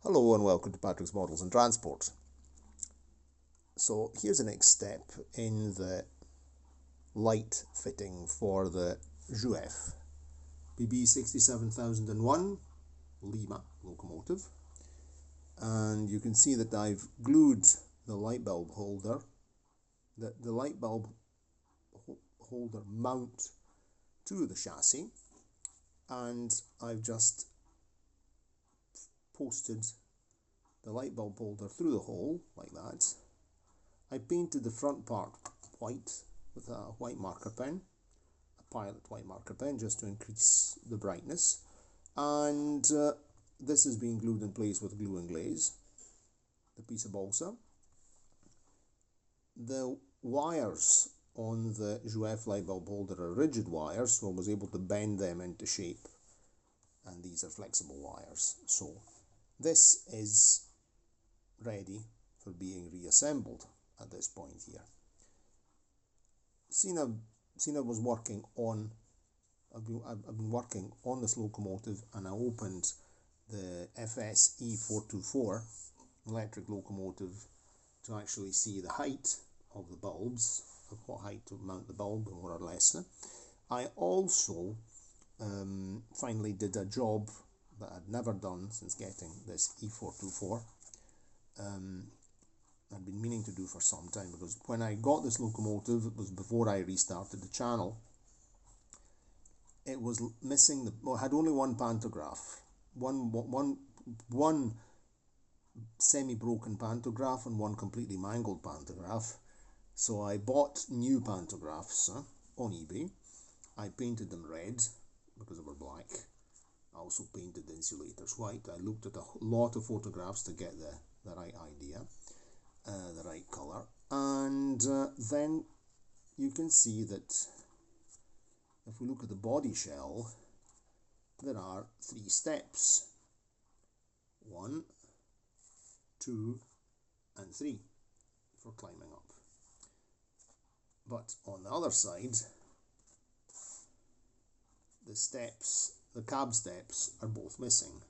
Hello and welcome to Patrick's Models and Transport. So here's the next step in the light fitting for the Jouef BB67001 Lima locomotive, and you can see that I've glued the light bulb holder, the light bulb holder mount to the chassis, and I've just posted the light bulb holder through the hole like that. I painted the front part white with a white marker pen, a pilot white marker pen, just to increase the brightness, and this is being glued in place with glue and glaze, the piece of balsa. The wires on the Jouef light bulb holder are rigid wires, so I was able to bend them into shape, and these are flexible wires. So this is ready for being reassembled at this point here. Sina was working on, I've been working on this locomotive, and I opened the FS E424 electric locomotive to actually see the height of the bulbs, of what height to mount the bulb, more or less. I also finally did a job that I'd never done since getting this E424. I'd been meaning to do for some time, because when I got this locomotive, it was before I restarted the channel. It was missing it had only one pantograph, one semi-broken pantograph and one completely mangled pantograph. So I bought new pantographs on eBay. I painted them red because they were black. I also painted the insulators white. I looked at a lot of photographs to get the right idea, the right colour, and then you can see that if we look at the body shell, there are 3 steps: 1, 2 and 3 for climbing up. But on the other side, the cab steps are both missing,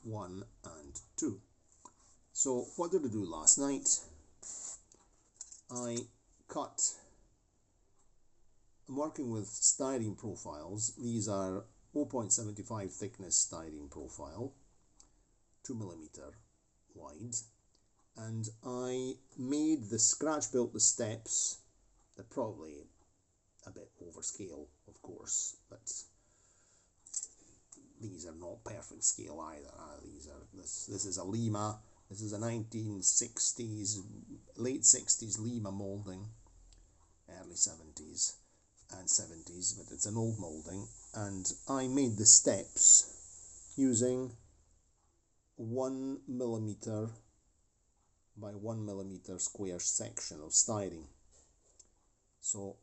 1 and 2. So what did I do last night? I'm working with styrene profiles. These are 0.75 thickness styrene profile, 2mm wide, and I scratch built the steps. They're probably a bit overscale, of course, but these are not perfect scale either. This is a Lima. This is a 1960s, late 60s Lima moulding, early 70s and 70s, but it's an old moulding, and I made the steps using 1mm by 1mm square section of styrene. So,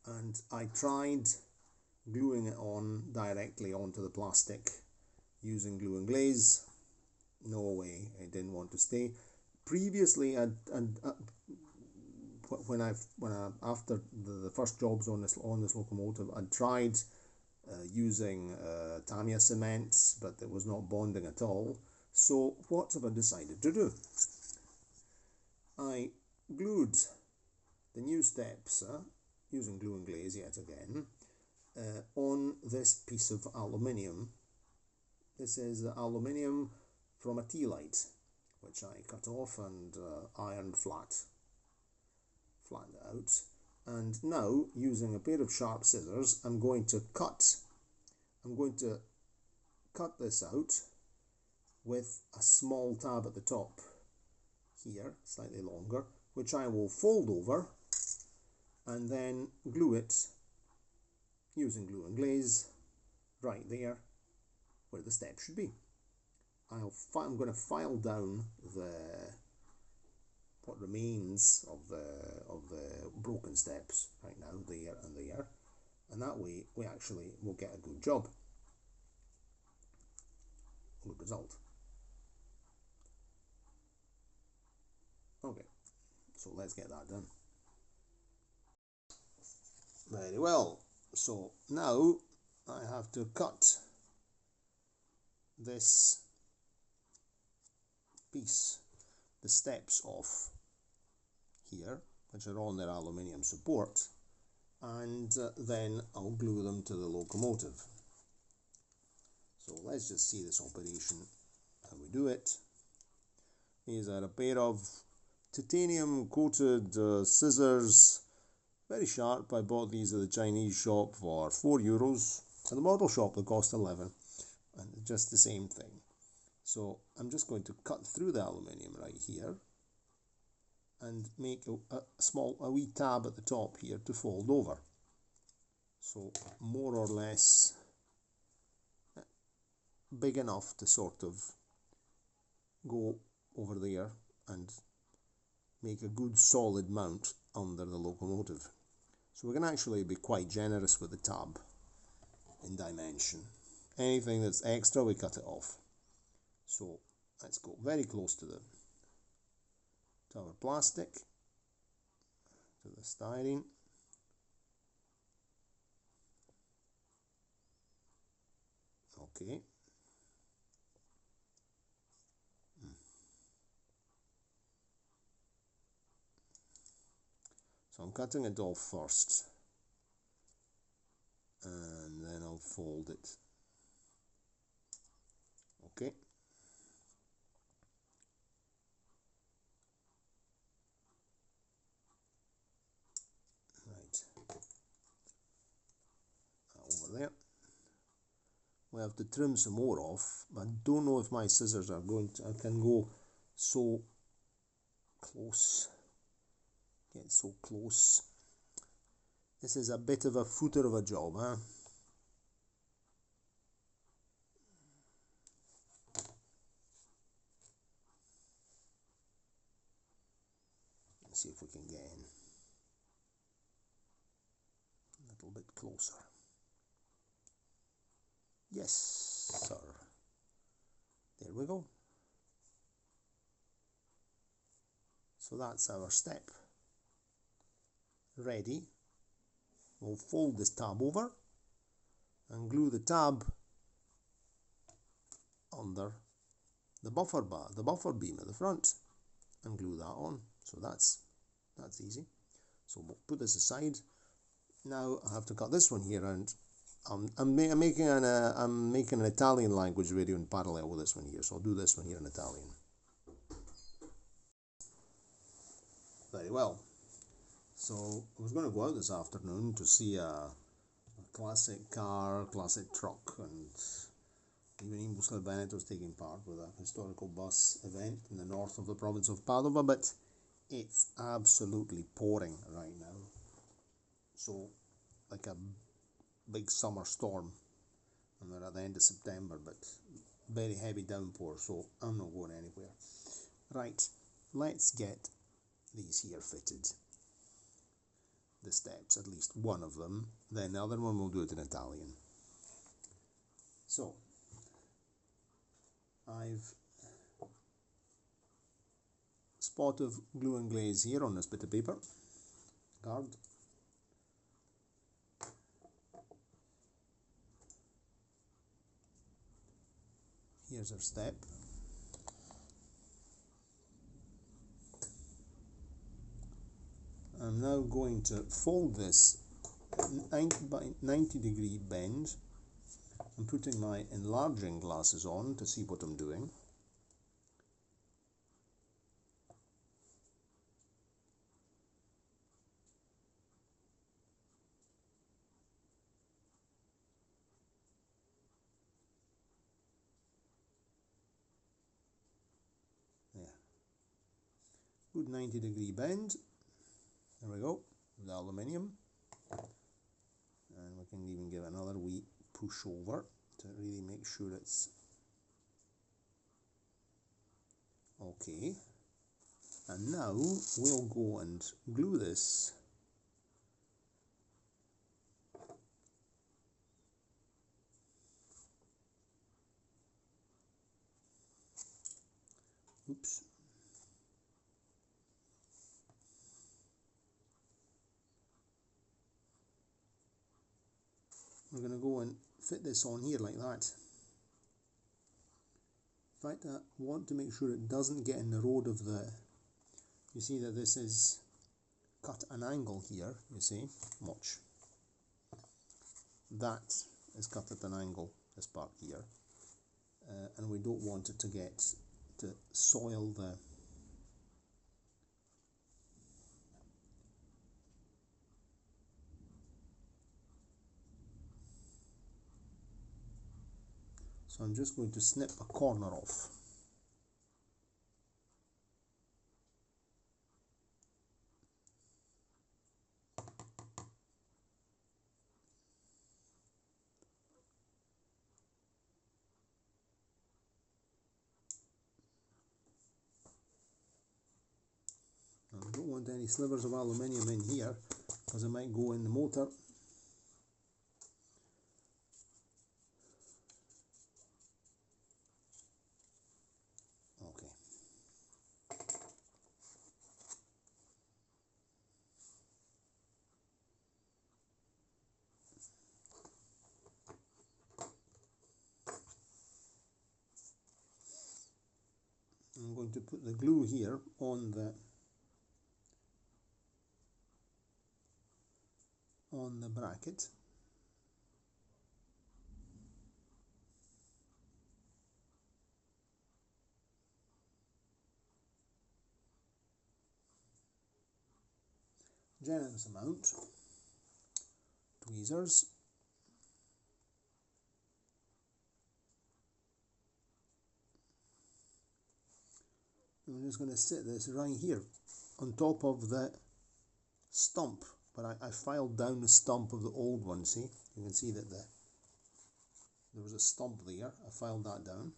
and I tried gluing it on directly onto the plastic using glue and glaze. No way, I didn't want to stay. Previously, after the first jobs on this locomotive, I tried using Tamiya cements, but it was not bonding at all. So what have I decided to do? I glued the new steps using glue and glaze yet again on this piece of aluminium. This is aluminium from a tea light, which I cut off and ironed flattened out. And now, using a pair of sharp scissors, I'm going to cut this out with a small tab at the top here, slightly longer, which I will fold over and then glue it using glue and glaze right there where the step should be. I'm going to file down what remains of the broken steps right now, there and there, and that way we actually will get a good job, good result. Okay, so let's get that done. Very well. So now I have to cut this piece the steps off here, which are on their aluminium support, and then I'll glue them to the locomotive. So let's just see this operation, how we do it. These are a pair of titanium coated scissors, very sharp. I bought these at the Chinese shop for €4. At the model shop they cost 11, and just the same thing. So I'm just going to cut through the aluminium right here and make a wee tab at the top here to fold over. So more or less big enough to sort of go over there and make a good solid mount under the locomotive. So we can actually be quite generous with the tab in dimension. Anything that's extra we cut it off. So let's go very close to our plastic, to the styrene. Okay. So I'm cutting it off first, and then I'll fold it. Okay. Right. Over there. We have to trim some more off. I don't know if my scissors are going to, I can go so close. Get so close. This is a bit of a footer of a job, huh? Let's see if we can get in a little bit closer. Yes, sir. There we go. So that's our step. Ready. We'll fold this tab over and glue the tab under the buffer bar, the buffer beam at the front, and glue that on. So that's easy. So we'll put this aside. Now I have to cut this one here, and I'm making an Italian language video in parallel with this one here. So I'll do this one here in Italian. Very well. So I was going to go out this afternoon to see a classic car, classic truck, and even Muscle Bennett was taking part with a historical bus event in the north of the province of Padova, but it's absolutely pouring right now. So like a big summer storm, and we're at the end of September, but very heavy downpour, so I'm not going anywhere. Right, let's get these here fitted. The steps, at least one of them, then the other one we'll do it in Italian. So I've spot of glue and glaze here on this bit of paper card. Here's our step. I'm now going to fold this 90-degree bend. I'm putting my enlarging glasses on to see what I'm doing. There. Good 90-degree bend. There we go, the aluminium. And we can even give another wee push over to really make sure it's okay. And now we'll go and glue this oops. We're going to go and fit this on here like that. fact, I want to make sure it doesn't get in the road of the, you see that this is cut an angle here, you see, watch. That is cut at an angle, this part here, and we don't want it to get, to soil the, so I'm just going to snip a corner off. I don't want any slivers of aluminium in here because it might go in the motor. Okay. I'm going to put the glue here on the bracket. Generous amount, tweezers, I'm just going to sit this right here on top of the stump, but I filed down the stump of the old one, see? You can see that there was a stump there, I filed that down.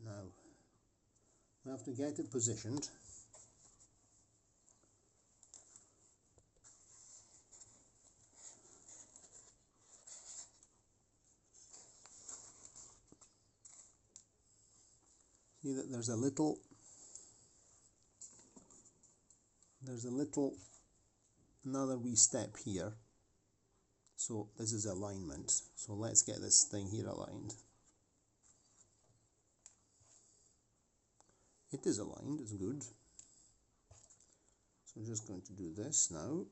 There. Now, I have to get it positioned. See that there's another wee step here. So this is alignment. So let's get this thing here aligned. It is aligned, it's good. So I'm just going to do this now.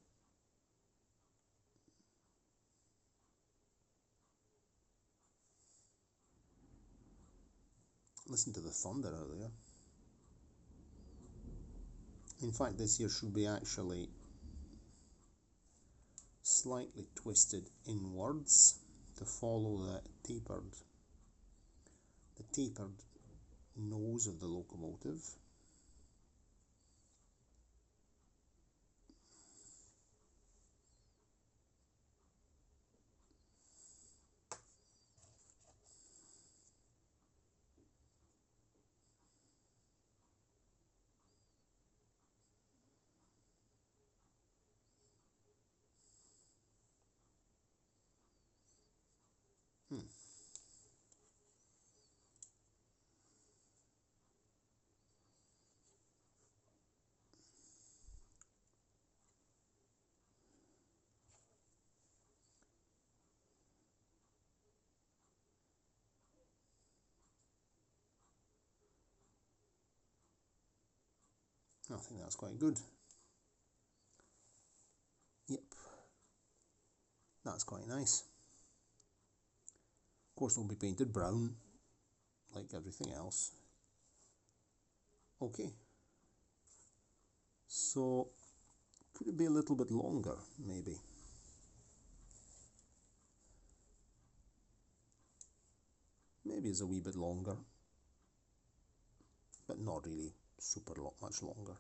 Listen to the thunder out there. In fact, this here should be actually slightly twisted inwards to follow the tapered nose of the locomotive. I think that's quite good. Yep, that's quite nice. Of course, it'll be painted brown, like everything else. Okay, so could it be a little bit longer, maybe? Maybe it's a wee bit longer, but not really much longer.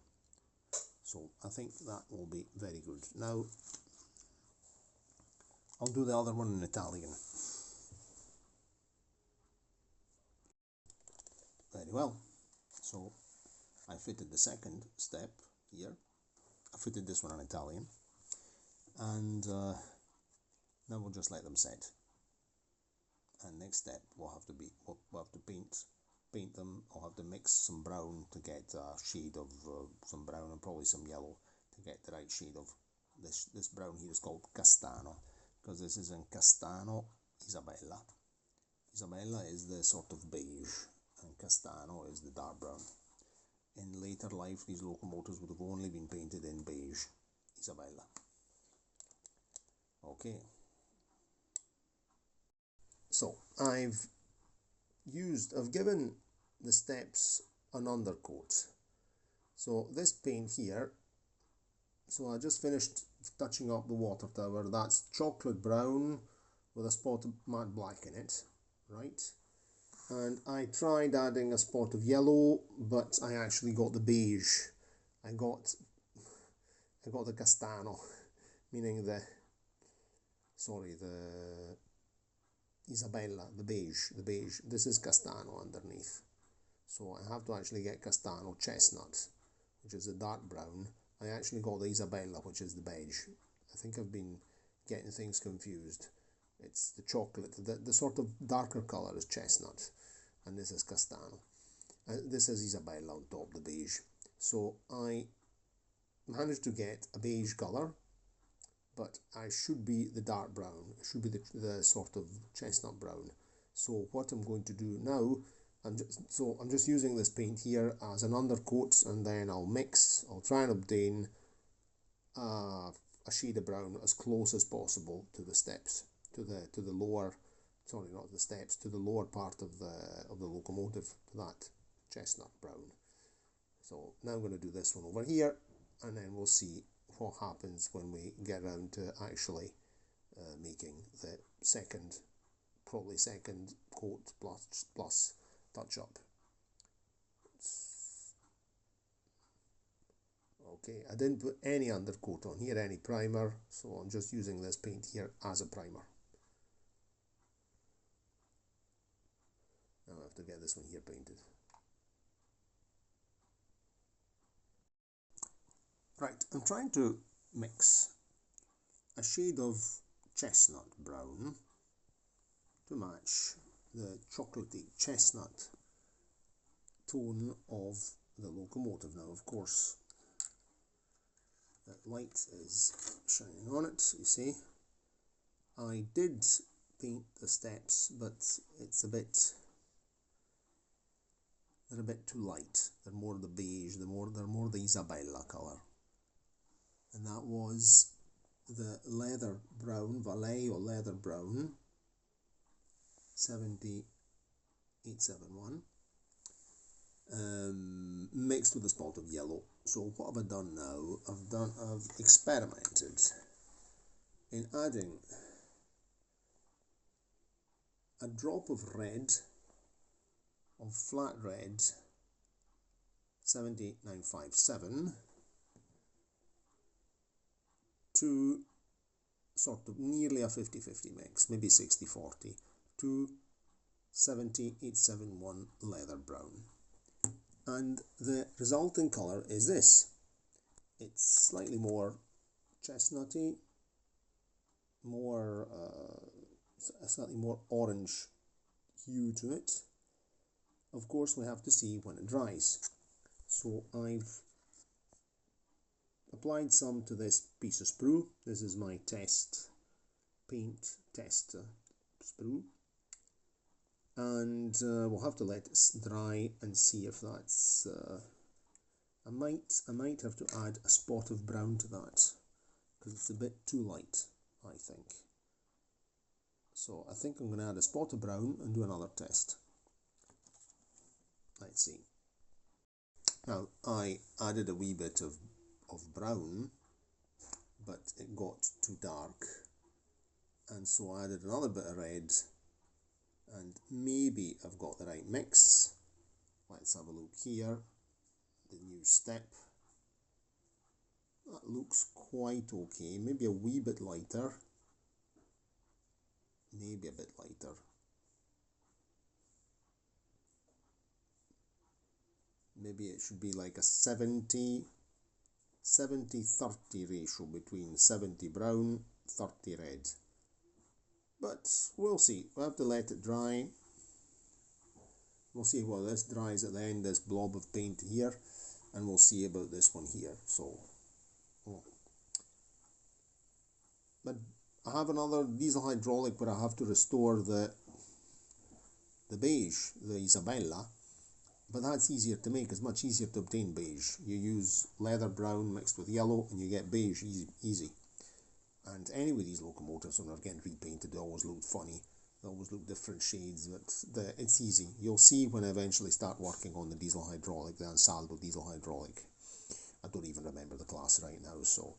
So I think that will be very good. Now, I'll do the other one in Italian. Very well. So I fitted the second step here. I fitted this one in Italian. And now we'll just let them set. And next step we'll have to paint paint them. I'll have to mix some brown to get a shade of some brown and probably some yellow to get the right shade of this brown here is called Castano, because this is in Castano Isabella. Isabella is the sort of beige and Castano is the dark brown. In later life these locomotives would have only been painted in beige Isabella. Okay, so I've given the steps an undercoat. So this paint here, so I just finished touching up the water tower. That's chocolate brown with a spot of matte black in it, right? And I tried adding a spot of yellow, but I actually got the beige. I got the Castano, meaning the Isabella, the beige. This is Castano underneath. So I have to actually get Castano chestnut, which is a dark brown. I actually got the Isabella, which is the beige. I think I've been getting things confused. It's the chocolate, the sort of darker colour is chestnut, and this is Castano. This is Isabella on top, the beige. So I managed to get a beige colour, but I should be the dark brown. It should be the sort of chestnut brown. So what I'm going to do now, I'm just using this paint here as an undercoat, and then I'll try and obtain a shade of brown as close as possible to the steps, to the lower, sorry, not the steps, to the lower part of the locomotive, to that chestnut brown. So now I'm going to do this one over here, and then we'll see what happens when we get around to actually making the probably second coat plus touch up. Okay, I didn't put any undercoat on here, any primer, so I'm just using this paint here as a primer. Now I have to get this one here painted. Right, I'm trying to mix a shade of chestnut brown to match the chocolatey chestnut tone of the locomotive. Now, of course, that light is shining on it, you see. I did paint the steps, but they're a bit too light. They're more the beige, they're more the Isabella colour. And that was the leather brown, Vallejo leather brown 70871, mixed with a spot of yellow. So what have I done now? I've experimented in adding a drop of red, of flat red 78957, to sort of nearly a 50-50 mix, maybe 60-40, to 70871 leather brown. And the resulting colour is this. It's slightly more chestnutty, a slightly more orange hue to it. Of course, we have to see when it dries. So I've applied some to this piece of sprue. This is my paint test sprue, and we'll have to let it dry and see if that's I might have to add a spot of brown to that, because it's a bit too light, I think. So I think I'm going to add a spot of brown and do another test. Let's see. Now, I added a wee bit of brown, but it got too dark, and so I added another bit of red, and maybe I've got the right mix. Let's have a look here. The new step. That looks quite okay. Maybe a wee bit lighter. Maybe a bit lighter. Maybe it should be like a 70-30 ratio between 70 brown, 30 red. But we'll see. We'll have to let it dry. We'll see whether this dries at the end, this blob of paint here, and we'll see about this one here. So, but I have another diesel hydraulic where I have to restore the beige, the Isabella, but that's easier to make. It's much easier to obtain beige. You use leather brown mixed with yellow and you get beige easy. And anyway, these locomotives, when they're getting repainted, they always look funny. They always look different shades, but it's easy. You'll see when I eventually start working on the diesel hydraulic, the Ansaldo diesel hydraulic. I don't even remember the class right now, so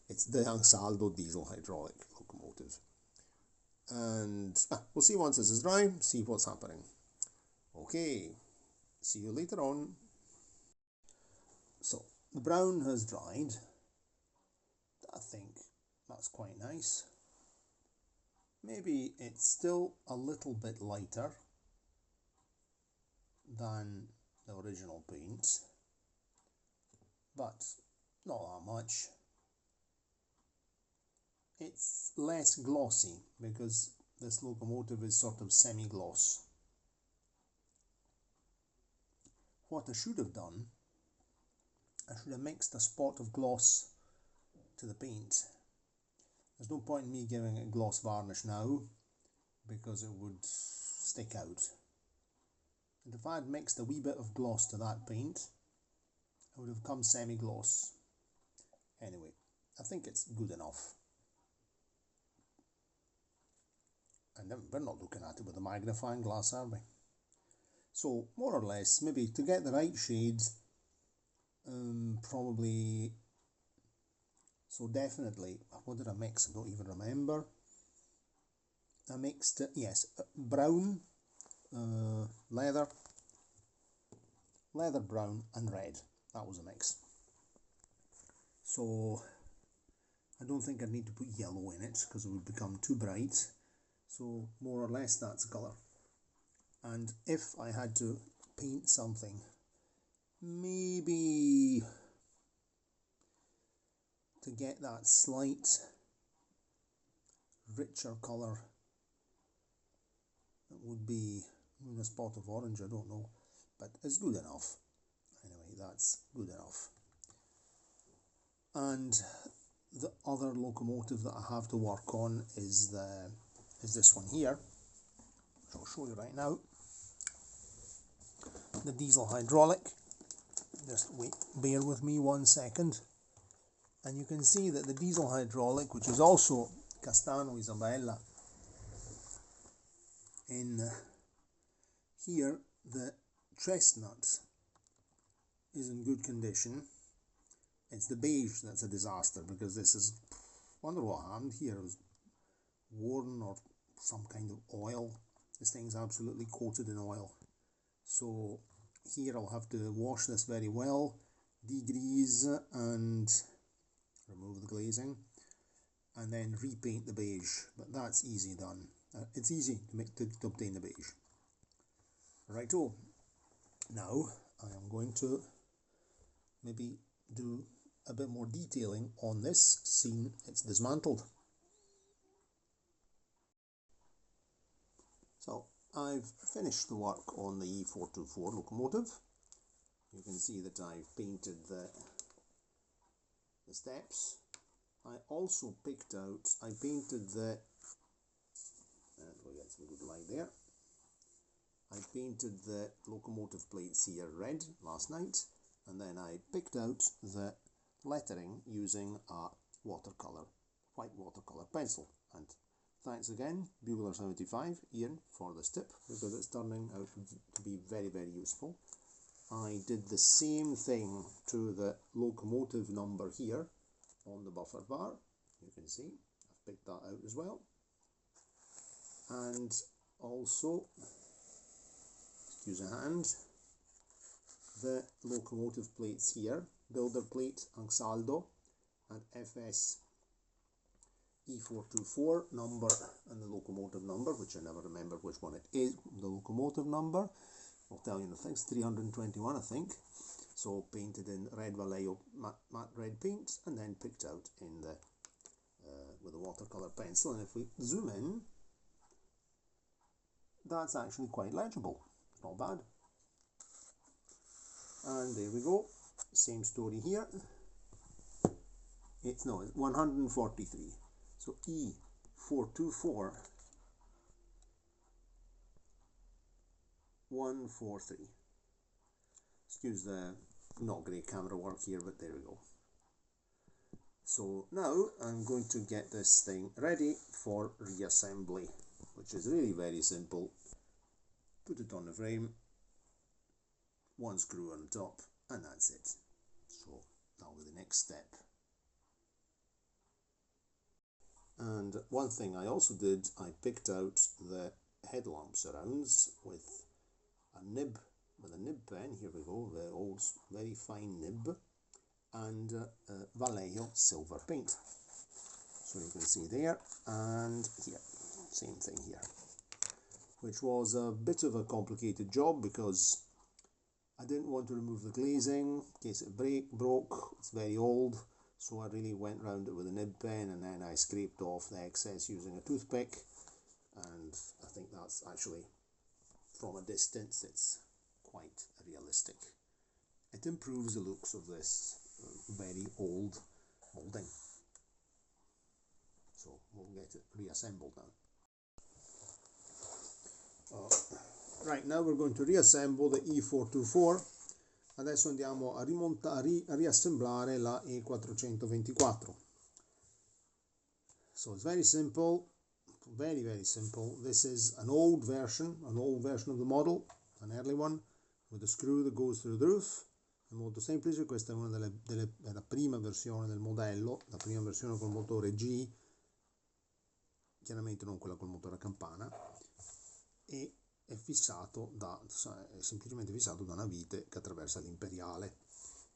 it's the Ansaldo diesel hydraulic locomotive. And we'll see once this is dry, see what's happening. Okay, see you later on. So the brown has dried. I think that's quite nice. Maybe it's still a little bit lighter than the original paint, but not that much. It's less glossy because this locomotive is sort of semi-gloss. What I should have done, I should have mixed a spot of gloss to the paint. There's no point in me giving it gloss varnish now because it would stick out. And if I had mixed a wee bit of gloss to that paint, it would have come semi-gloss. Anyway, I think it's good enough. And we're not looking at it with a magnifying glass, are we? So, more or less, maybe to get the right shades, probably, so definitely, what did I mix? I don't even remember. I mixed, yes, brown, leather brown and red. That was a mix. So, I don't think I need to put yellow in it because it would become too bright. So, more or less that's the colour. And if I had to paint something, maybe to get that slight richer colour, it would be a spot of orange, I don't know, but it's good enough. Anyway, that's good enough. And the other locomotive that I have to work on is this one here, which I'll show you right now. The diesel hydraulic. Just wait, bear with me 1 second. And you can see that the diesel hydraulic, which is also Castano Isabella, in here the chestnut is in good condition. It's the beige that's a disaster because this is, I wonder what happened here. It was worn or some kind of oil. This thing's absolutely coated in oil. So here I'll have to wash this very well, degrease and remove the glazing, and then repaint the beige. But that's easy done. It's easy to obtain the beige. Righto. Now I am going to maybe do a bit more detailing on this scene. It's dismantled. So I've finished the work on the E424 locomotive. You can see that I've painted the steps. I also picked out, I painted the, and we'll get some good light there. I painted the locomotive plates here red last night, and then I picked out the lettering using a white watercolour pencil. And thanks again, Bugler75 Ian, for this tip, because it's turning out to be very, very useful. I did the same thing to the locomotive number here on the buffer bar. You can see I've picked that out as well. And also, excuse a hand, the locomotive plates here, builder plate Ansaldo and FS E424 number and the locomotive number, which I never remember which one it is, the locomotive number. I'll tell you in the thing, it's 321 I think. So painted in red Vallejo matte red paint and then picked out in the with a watercolor pencil. And if we zoom in, that's actually quite legible, not bad. And there we go, same story here. It's 143, so E424 143. Excuse the not great camera work here, but there we go. So now I'm going to get this thing ready for reassembly, which is really very simple. Put it on the frame, one screw on top, and that's it. So now with the next step. And one thing I also did, I picked out the headlamp surrounds with a nib pen. Here we go, the old very fine nib, and Vallejo silver paint. So you can see there, and here, same thing here, which was a bit of a complicated job because I didn't want to remove the glazing in case it broke. It's very old, so I really went round it with a nib pen, and then I scraped off the excess using a toothpick. And I think that's actually, from a distance, it's quite realistic. It improves the looks of this very old molding. So we'll get it reassembled now. Right, now we're going to reassemble the E424. Adesso andiamo a riassemblare la E424. So it's very simple, very simple. This is an old version of the model, an early one, with a screw that goes through the roof. È molto semplice. Questa è una della prima versione del modello, la prima versione col motore G, chiaramente non quella col motore a campana, e è semplicemente fissato da una vite che attraversa l'imperiale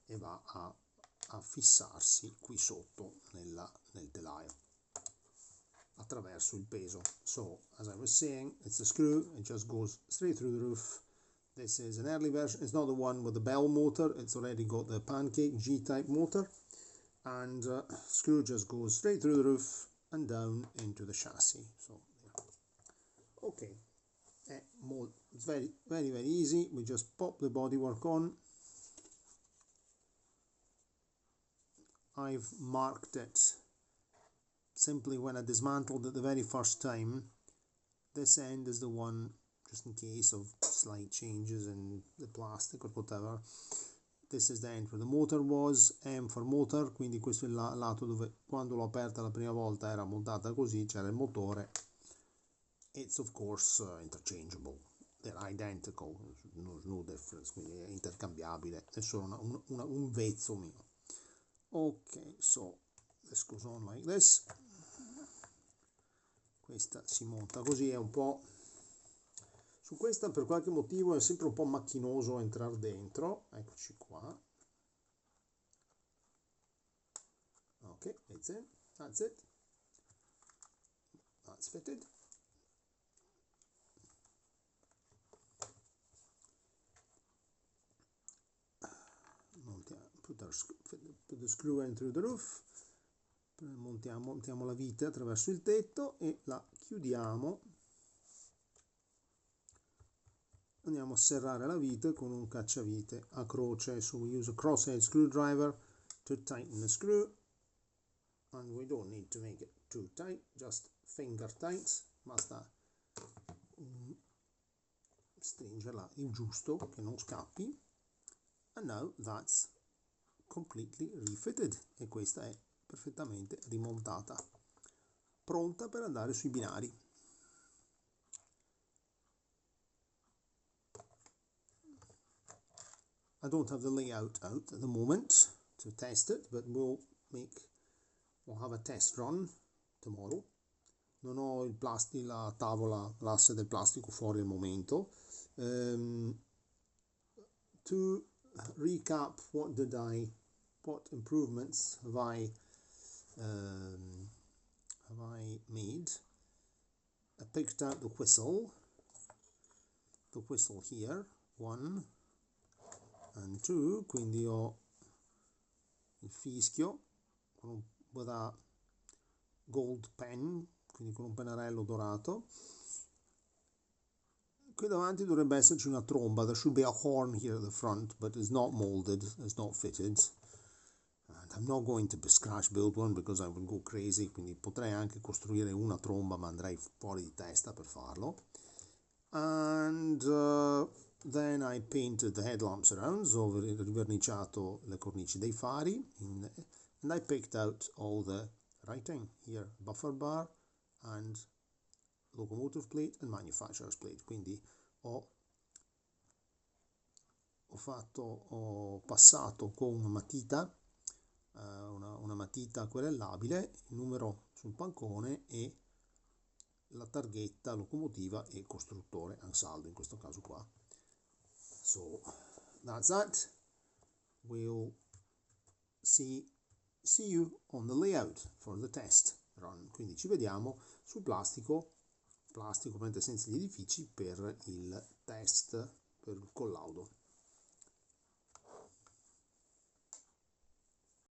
e va a fissarsi qui sotto nel telaio attraverso il peso. So as I was saying, it's a screw, it just goes straight through the roof. This is an early version. It's not the one with the bell motor, it's already got the pancake G-type motor, and screw just goes straight through the roof and down into the chassis. So yeah. Okay, it's very easy. We just pop the bodywork on. I've marked it simply when I dismantled it the very first time. This end is the one just in case of slight changes in the plastic or whatever. This is the end where the motor was, M for motor, quindi questo è il lato dove quando l'ho aperta la prima volta era montata così, c'era il motore. It's of course interchangeable, they're identical, no difference, quindi è intercambiabile, è solo un vezzo mio. Ok, so this goes on like this. Questa si monta così, è un po'... Su questa per qualche motivo è sempre un po' macchinoso entrare dentro. Eccoci qua. Ok, it's in, that's it. That's fitted. Put the screw in through the roof. Montiamo la vite attraverso il tetto e la chiudiamo. Andiamo a serrare la vite con un cacciavite a croce. So we use a crosshead screwdriver to tighten the screw, and we don't need to make it too tight, just finger tight, basta stringerla il giusto che non scappi. And now that's completely refitted, e questa è perfettamente rimontata, pronta per andare sui binari. I don't have the layout out at the moment to test it, but we'll have a test run tomorrow. Non ho la tavola, l'asse del plastico fuori al momento. To recap, what improvements have I made? I picked out the whistle here, 1 and 2, quindi ho il fischio with a gold pen, quindi con un pennarello dorato. Qui davanti dovrebbe esserci una tromba. There should be a horn here at the front, but it's not molded, it's not fitted. And I'm not going to scratch build one because I will go crazy, quindi potrei anche costruire una tromba, ma andrei fuori di testa per farlo. And then I painted the headlamps around, so ho riverniciato le cornici dei fari, and I picked out all the writing here, buffer bar and locomotive plate and manufacturer's plate. Quindi ho passato con una matita, una matita querellabile, il numero sul pancone e la targhetta locomotiva e costruttore ansaldo in questo caso qua. So that's that. We'll see you on the layout for the test run. Quindi ci vediamo sul plastico ovviamente senza gli edifici, per il test, per il collaudo.